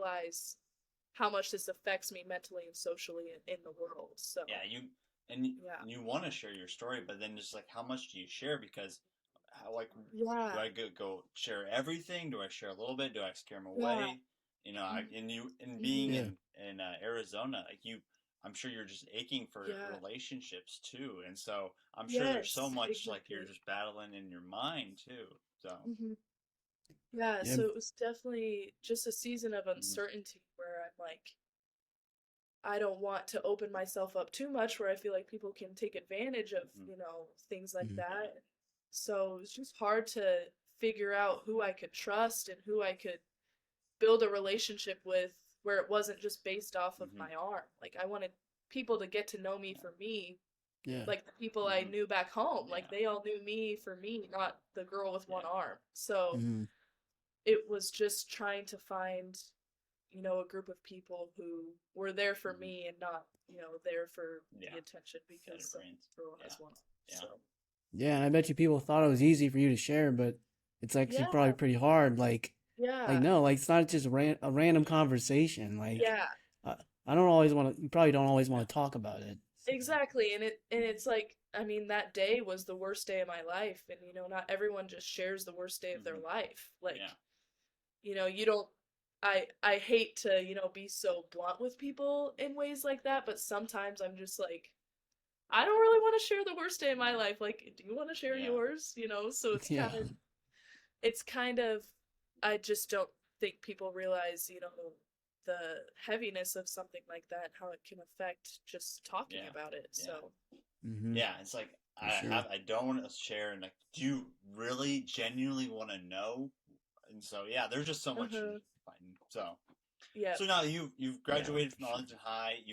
realize how much this affects me mentally and socially in the world. So Yeah, and yeah, you want to share your story, but then just like how much do you share? Because how, like, yeah, do I go share everything? Do I share a little bit? Do I scare them yeah, away? You know, mm-hmm. and being Mm-hmm. Yeah. in Arizona, like you, I'm sure you're just aching for Yeah, relationships too, and so I'm sure there's so yes, much like you're exactly. just battling in your mind too. So, Mm-hmm. Yeah, Yeah. so it was definitely just a season of mhm, uncertainty where I'm like, I don't want to open myself up too much where I feel like people can take advantage of, mhm, things like Mhm. yeah, that. So it's just hard to figure out who I could trust and who I could build a relationship with where it wasn't just based off of mhm, my arm. Like I wanted people to get to know me for me, Yeah. like the people I mhm, knew back home. Like yeah, they all knew me for me, not the girl with one yeah, arm. So Mhm. it was just trying to find, a group of people who were there for mhm, me and not, there for yeah. the attention Set because of some brains. girl Yeah, has one. yeah, So Yeah, and I bet you people thought it was easy for you to share, but it's actually yeah, probably pretty hard. Like yeah, no, like it's not just a random conversation. yeah, Uh, I don't always want to. You probably don't always want to talk about it. exactly. And it's like, I mean, that day was the worst day of my life, and not everyone just shares the worst day of their mhm, life. Like, yeah, you don't. I hate to be so blunt with people in ways like that, but sometimes I'm just like, I don't really want to share the worst day of my mhm, life. Like, do you want to share yeah, yours? So Yeah. it's kind of, I just don't think people realize, the heaviness of something like that, how it can affect just talking yeah, about it. yeah. So, Hmm. Yeah, it's like For sure. I don't want to share and like do you really genuinely want to know? And so yeah, there's just so much you uh-huh. find. So Yeah. so now you've Yeah, graduated for from sure. Arlington High.